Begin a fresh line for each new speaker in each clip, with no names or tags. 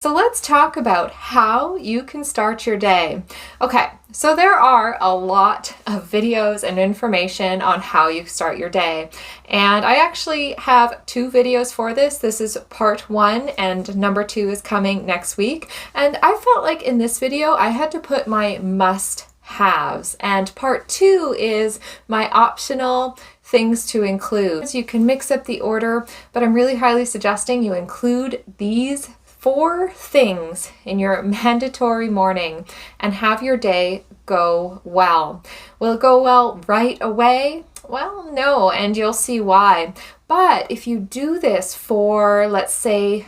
So let's talk about how you can start your day. Okay, so there are a lot of videos and information on how you start your day. And I actually have two videos for this. This is part one and number two is coming next week. And I felt like in this video, I had to put my must-haves. And part two is my optional things to include. So you can mix up the order, but I'm really highly suggesting you include these 4 things in your mandatory morning and have your day go well. Will it go well right away? Well, no, and you'll see why. But if you do this for, let's say,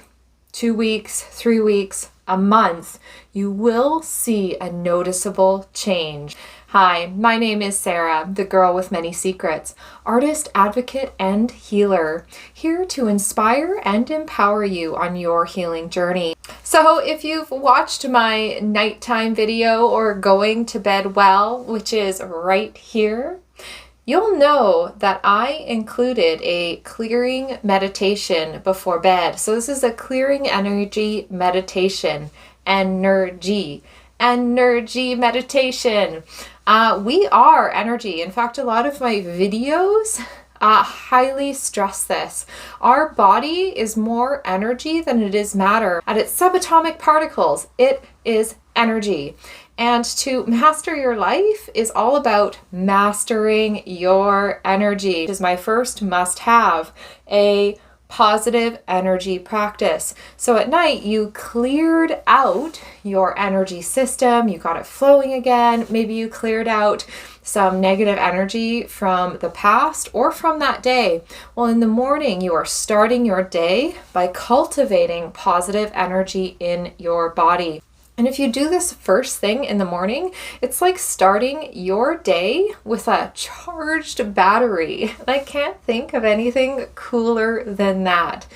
2 weeks, 3 weeks, a month, you will see a noticeable change. Hi, my name is Sarah, the girl with many secrets, artist, advocate, and healer, here to inspire and empower you on your healing journey. So if you've watched my nighttime video or going to bed well, which is right here, you'll know that I included a clearing meditation before bed. So this is a clearing energy meditation, energy meditation. We are energy. In fact, a lot of my videos highly stress this. Our body is more energy than it is matter. At its subatomic particles, it is energy. And to master your life is all about mastering your energy. It is my first must-have, a positive energy practice. So at night, you cleared out your energy system, you got it flowing again. Maybe you cleared out some negative energy from the past or from that day. Well, in the morning, you are starting your day by cultivating positive energy in your body. And if you do this first thing in the morning, it's like starting your day with a charged battery. I can't think of anything cooler than that.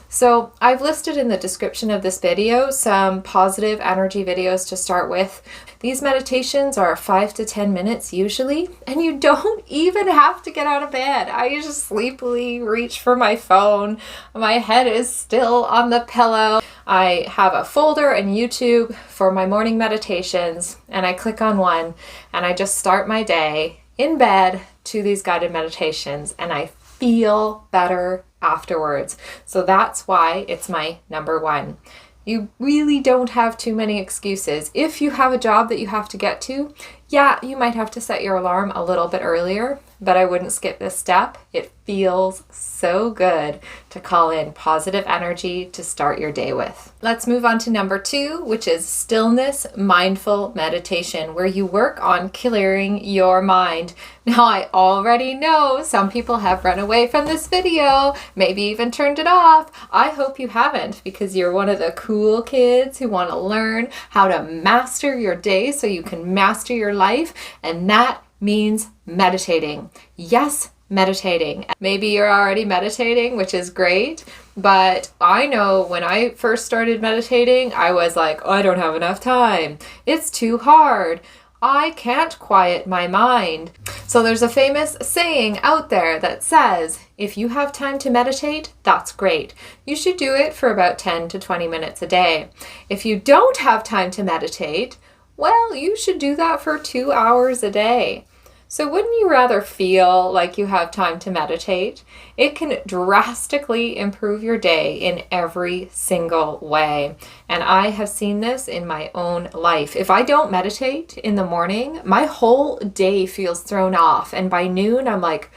So I've listed in the description of this video some positive energy videos to start with. These meditations are 5 to 10 minutes usually, and you don't even have to get out of bed. I just sleepily reach for my phone. My head is still on the pillow. I have a folder in YouTube for my morning meditations, and I click on one, and I just start my day in bed to these guided meditations, and I feel better afterwards. So that's why it's my number one. You really don't have too many excuses. If you have a job that you have to get to, yeah, you might have to set your alarm a little bit earlier, but I wouldn't skip this step. It feels so good to call in positive energy to start your day with. Let's move on to number 2, which is stillness mindful meditation, where you work on clearing your mind. Now, I already know some people have run away from this video, maybe even turned it off. I hope you haven't, because you're one of the cool kids who want to learn how to master your day so you can master your life, and that means meditating. Yes, meditating. Maybe you're already meditating, which is great, but I know when I first started meditating, I was like, oh, I don't have enough time. It's too hard. I can't quiet my mind. So there's a famous saying out there that says, if you have time to meditate, that's great. You should do it for about 10 to 20 minutes a day. If you don't have time to meditate, well, you should do that for 2 hours a day. So wouldn't you rather feel like you have time to meditate? It can drastically improve your day in every single way. And I have seen this in my own life. If I don't meditate in the morning, my whole day feels thrown off. And by noon, I'm like,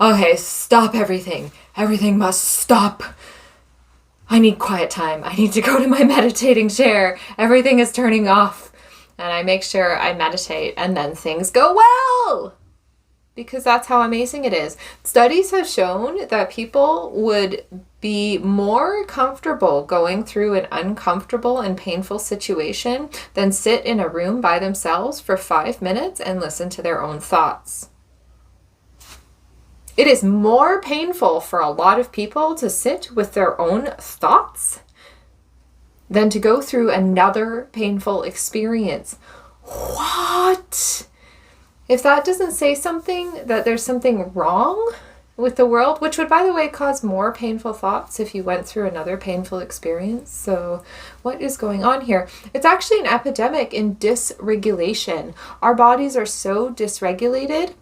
okay, stop everything. Everything must stop. I need quiet time. I need to go to my meditating chair. Everything is turning off. And I make sure I meditate, and then things go well, because that's how amazing it is. Studies have shown that people would be more comfortable going through an uncomfortable and painful situation than sit in a room by themselves for 5 minutes and listen to their own thoughts. It is more painful for a lot of people to sit with their own thoughts than to go through another painful experience. What? If that doesn't say something, that there's something wrong, with the world, which would, by the way, cause more painful thoughts if you went through another painful experience. So what is going on here? It's actually an epidemic in dysregulation. Our bodies are so dysregulated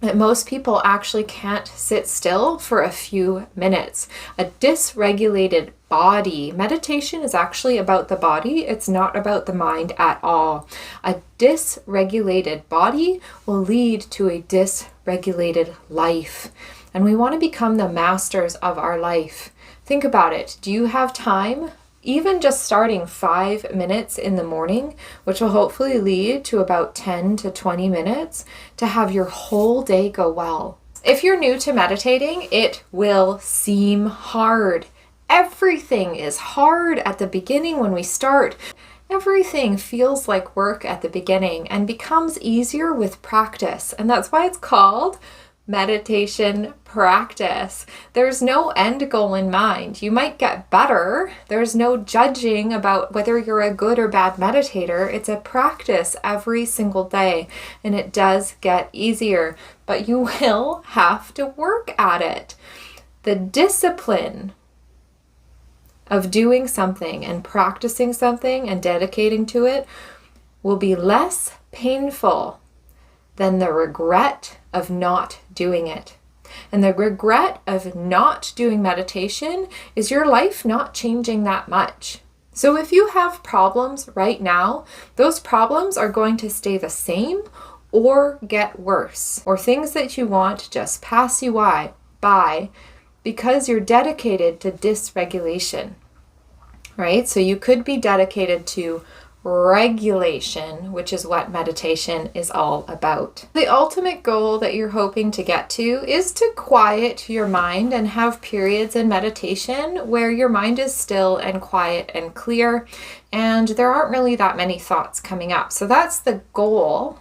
that most people actually can't sit still for a few minutes. A dysregulated body. Meditation is actually about the body. It's not about the mind at all. A dysregulated body will lead to a dysregulated life. And we want to become the masters of our life. Think about it. Do you have time? Even just starting 5 minutes in the morning, which will hopefully lead to about 10 to 20 minutes to have your whole day go well. If you're new to meditating, it will seem hard. Everything is hard at the beginning when we start. Everything feels like work at the beginning and becomes easier with practice. And that's why it's called meditation practice. There's no end goal in mind. You might get better. There's no judging about whether you're a good or bad meditator. It's a practice every single day, and it does get easier, but you will have to work at it. The discipline of doing something and practicing something and dedicating to it will be less painful than the regret of not doing it. And the regret of not doing meditation is your life not changing that much. So if you have problems right now, those problems are going to stay the same or get worse, or things that you want just pass you by because you're dedicated to dysregulation, right? So you could be dedicated to regulation, which is what meditation is all about. The ultimate goal that you're hoping to get to is to quiet your mind and have periods in meditation where your mind is still and quiet and clear, and there aren't really that many thoughts coming up. So that's the goal,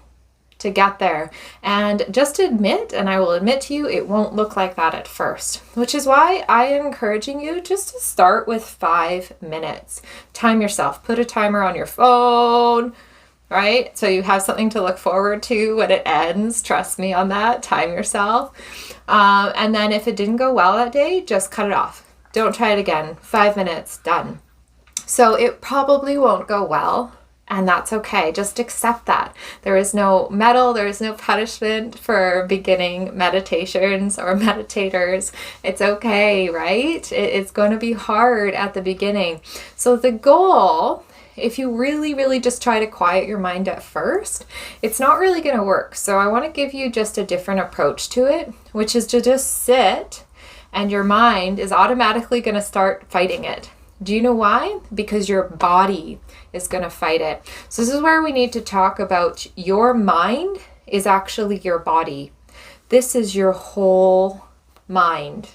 to get there. And just admit, and I will admit to you, it won't look like that at first, which is why I am encouraging you just to start with 5 minutes. Time yourself. Put a timer on your phone, right? So you have something to look forward to when it ends. Trust me on that. Time yourself. And then if it didn't go well that day, just cut it off. Don't try it again. 5 minutes, done. So it probably won't go well. And that's okay. Just accept that. There is no medal, there is no punishment for beginning meditations or meditators. It's okay, right? It's going to be hard at the beginning. So the goal, if you really just try to quiet your mind at first, it's not really going to work. So I want to give you just a different approach to it, which is to just sit, and your mind is automatically going to start fighting it. Do you know why? Because your body is going to fight it. So this is where we need to talk about your mind is actually your body. This is your whole mind.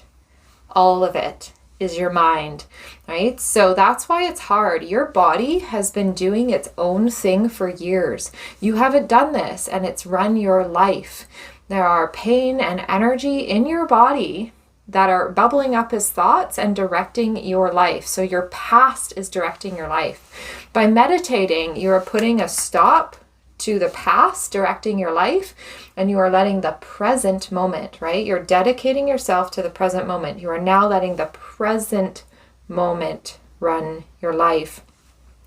All of it is your mind, right? So that's why it's hard. Your body has been doing its own thing for years. You haven't done this, and it's run your life. There are pain and energy in your body that are bubbling up as thoughts and directing your life. So your past is directing your life. By meditating, you are putting a stop to the past directing your life, and you are letting the present moment, right? You're dedicating yourself to the present moment. You are now letting the present moment run your life.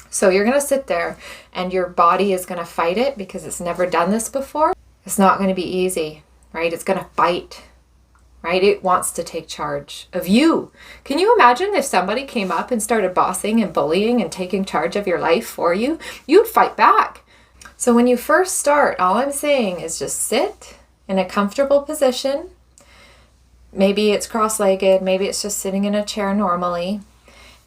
So you're going to sit there, and your body is going to fight it because it's never done this before. It's not going to be easy, right? It's going to fight. Right? It wants to take charge of you. Can you imagine if somebody came up and started bossing and bullying and taking charge of your life for you? You'd fight back. So when you first start, all I'm saying is just sit in a comfortable position. Maybe it's cross-legged, maybe it's just sitting in a chair normally,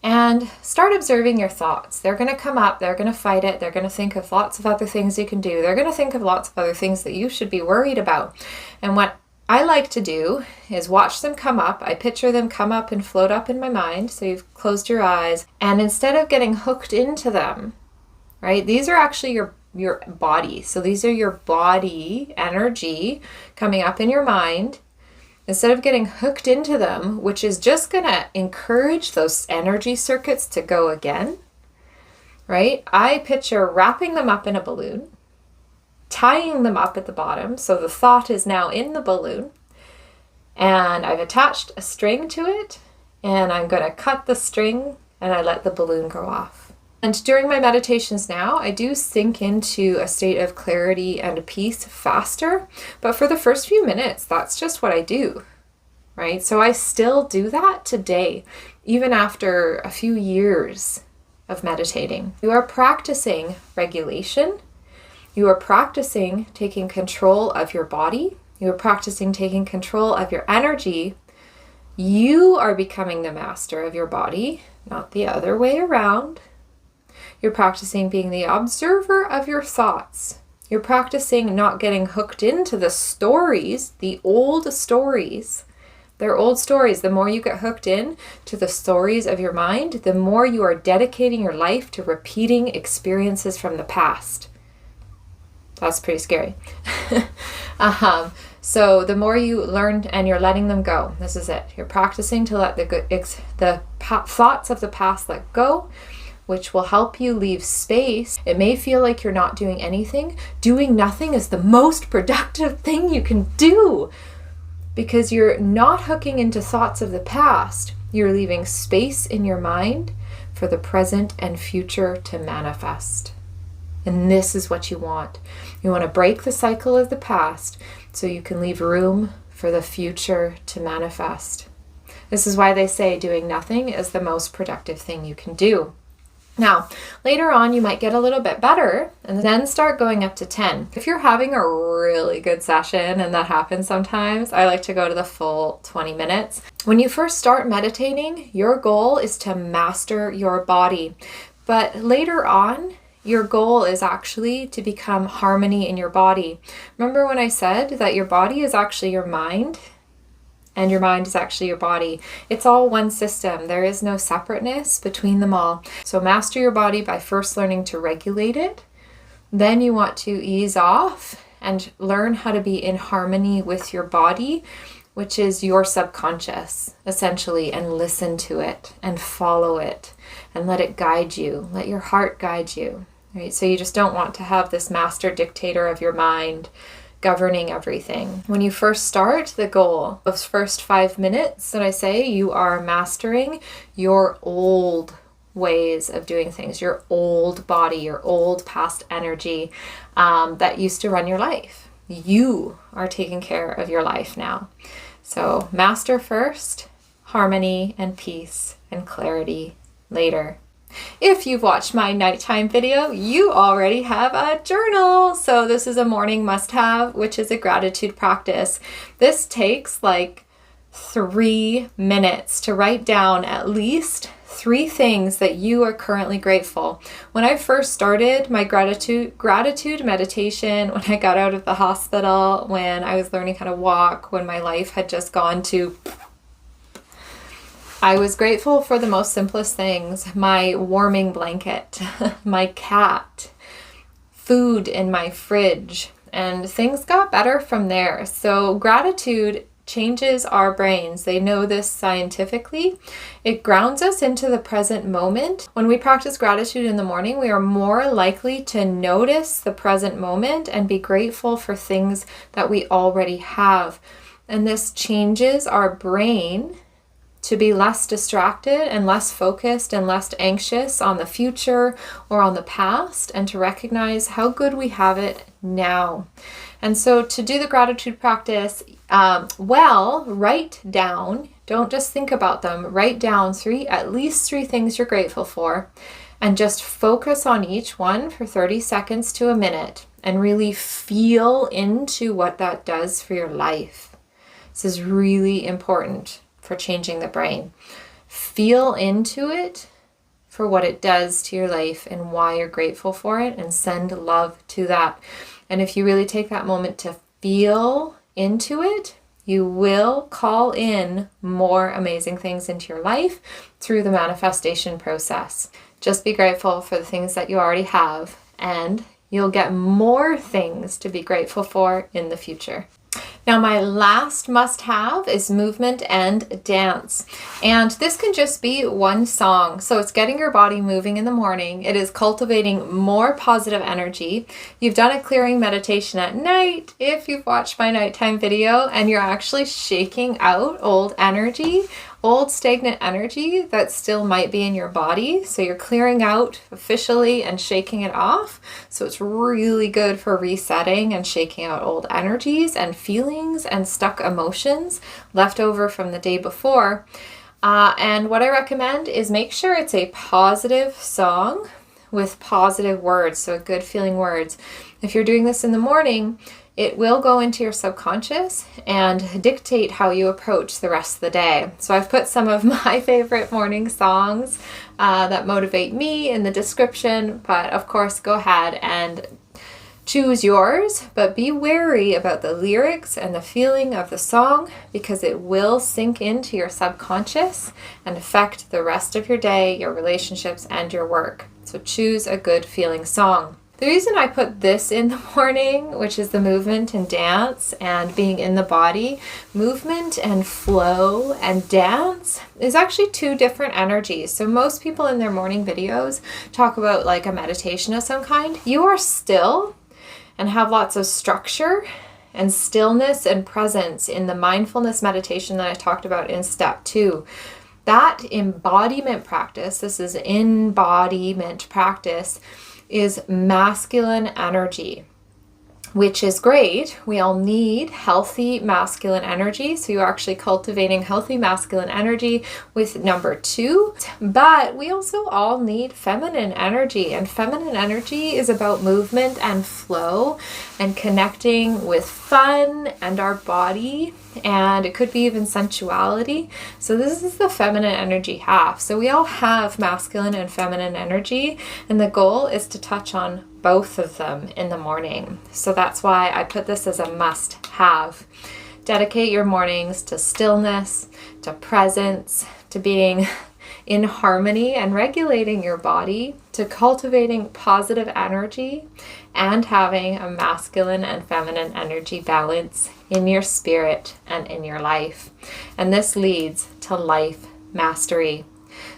and start observing your thoughts. They're going to come up, they're going to fight it, they're going to think of lots of other things you can do. They're going to think of lots of other things that you should be worried about. And what I like to do is watch them come up. I picture them come up and float up in my mind. So you've closed your eyes, and instead of getting hooked into them, right? These are actually your body. So these are your body energy coming up in your mind. Instead of getting hooked into them, which is just going to encourage those energy circuits to go again, right? I picture wrapping them up in a balloon, tying them up at the bottom, so the thought is now in the balloon, and I've attached a string to it, and I'm going to cut the string and I let the balloon go off. And during my meditations now, I do sink into a state of clarity and peace faster, but for the first few minutes, that's just what I do, right? So I still do that today, even after a few years of meditating. You are practicing regulation. You are practicing taking control of your body. You are practicing taking control of your energy. You are becoming the master of your body, not the other way around. You're practicing being the observer of your thoughts. You're practicing not getting hooked into the stories, the old stories. They're old stories. The more you get hooked in to the stories of your mind, the more you are dedicating your life to repeating experiences from the past. That's pretty scary. So the more you learn and you're letting them go, this is it. You're practicing to let the thoughts of the past let go, which will help you leave space. It may feel like you're not doing anything. Doing nothing is the most productive thing you can do because you're not hooking into thoughts of the past. You're leaving space in your mind for the present and future to manifest. And this is what you want. You want to break the cycle of the past so you can leave room for the future to manifest. This is why they say doing nothing is the most productive thing you can do. Now, later on, you might get a little bit better and then start going up to 10. If you're having a really good session, and that happens sometimes, I like to go to the full 20 minutes. When you first start meditating, your goal is to master your body. But later on, your goal is actually to become harmony in your body. Remember when I said that your body is actually your mind? And your mind is actually your body. It's all one system. There is no separateness between them all. So master your body by first learning to regulate it. Then you want to ease off and learn how to be in harmony with your body, which is your subconscious, essentially, and listen to it and follow it and let it guide you. Let your heart guide you, right? So you just don't want to have this master dictator of your mind governing everything. When you first start, the goal, those first 5 minutes that I say, you are mastering your old ways of doing things, your old body, your old past energy that used to run your life. You are taking care of your life now. So master first, harmony and peace and clarity later. If you've watched my nighttime video, you already have a journal. So this is a morning must-have, which is a gratitude practice. This takes like 3 minutes to write down at least 3 things that you are currently grateful. When I first started my gratitude meditation, when I got out of the hospital, when I was learning how to walk, when my life had just gone to, I was grateful for the most simplest things. My warming blanket, my cat, food in my fridge, and things got better from there. So gratitude changes our brains. They know this scientifically. It grounds us into the present moment. When we practice gratitude in the morning, we are more likely to notice the present moment and be grateful for things that we already have. And this changes our brain to be less distracted and less focused and less anxious on the future or on the past, and to recognize how good we have it now. And so to do the gratitude practice, write down, don't just think about them, write down at least three things you're grateful for, and just focus on each one for 30 seconds to a minute and really feel into what that does for your life. This is really important for changing the brain. Feel into it for what it does to your life and why you're grateful for it, and send love to that. And if you really take that moment to feel into it, you will call in more amazing things into your life through the manifestation process. Just be grateful for the things that you already have, and you'll get more things to be grateful for in the future. Now, my last must-have is movement and dance. And this can just be one song. So it's getting your body moving in the morning. It is cultivating more positive energy. You've done a clearing meditation at night if you've watched my nighttime video, and you're actually shaking out old energy, old stagnant energy that still might be in your body. So you're clearing out officially and shaking it off. So it's really good for resetting and shaking out old energies and feelings and stuck emotions left over from the day before. And what I recommend is make sure it's a positive song with positive words, so good feeling words. If you're doing this in the morning, it will go into your subconscious and dictate how you approach the rest of the day. So I've put some of my favorite morning songs that motivate me in the description, but of course go ahead and choose yours, but be wary about the lyrics and the feeling of the song because it will sink into your subconscious and affect the rest of your day, your relationships, and your work. So choose a good feeling song. The reason I put this in the morning, which is the movement and dance and being in the body, movement and flow and dance is actually two different energies. So most people in their morning videos talk about like a meditation of some kind. You are still and have lots of structure and stillness and presence in the mindfulness meditation that I talked about in step 2. That embodiment practice, this is embodiment practice, is masculine energy, which is great. We all need healthy masculine energy. So you're actually cultivating healthy masculine energy with number 2. But we also all need feminine energy. And feminine energy is about movement and flow and connecting with fun and our body. And it could be even sensuality. So this is the feminine energy half. So we all have masculine and feminine energy. And the goal is to touch on both of them in the morning. So that's why I put this as a must-have. Dedicate your mornings to stillness, to presence, to being in harmony and regulating your body, to cultivating positive energy and having a masculine and feminine energy balance in your spirit and in your life. And this leads to life mastery.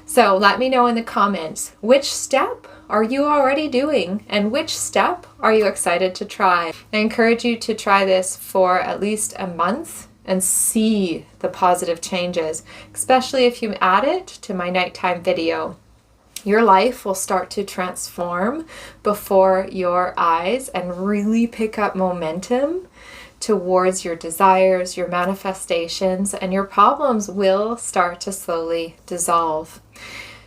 So let me know in the comments, which step are you already doing and which step are you excited to try? I encourage you to try this for at least a month and see the positive changes, especially if you add it to my nighttime video. Your life will start to transform before your eyes and really pick up momentum towards your desires, your manifestations, and your problems will start to slowly dissolve.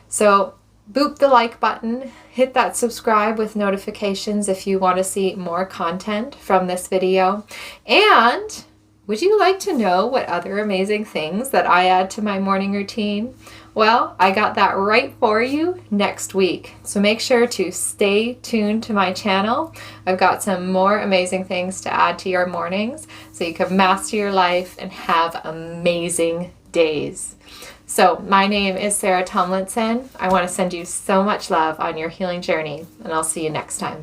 So boop the like button, hit that subscribe with notifications if you want to see more content from this video. And would you like to know what other amazing things that I add to my morning routine? Well, I got that right for you next week. So make sure to stay tuned to my channel. I've got some more amazing things to add to your mornings so you can master your life and have amazing days. So my name is Sarah Tomlinson. I want to send you so much love on your healing journey, and I'll see you next time.